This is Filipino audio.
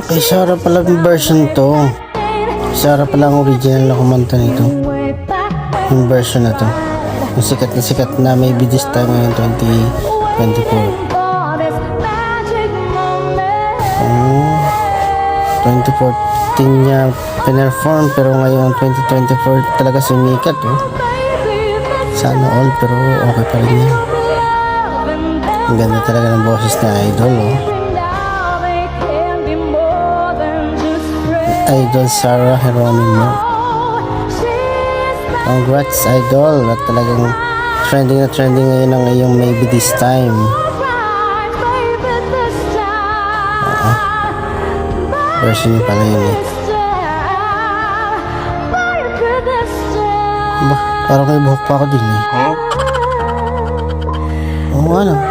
Kay Sarah pala yung version to. Sarah pala ang original na kumanta nito. Yung version na to. Yung sikat na maybe this time ngayon 2024. 2014 niya pinerform pero ngayon 2024 talaga sumikat Sana all pero okay pa rin yan. Ang ganda talaga ng boses na idol Idol Sarah Geronimo. Congrats idol at talagang trending na trending ngayon ang iyong maybe this time. Version niya pala yun Parang may buhok pa ako din Oo ano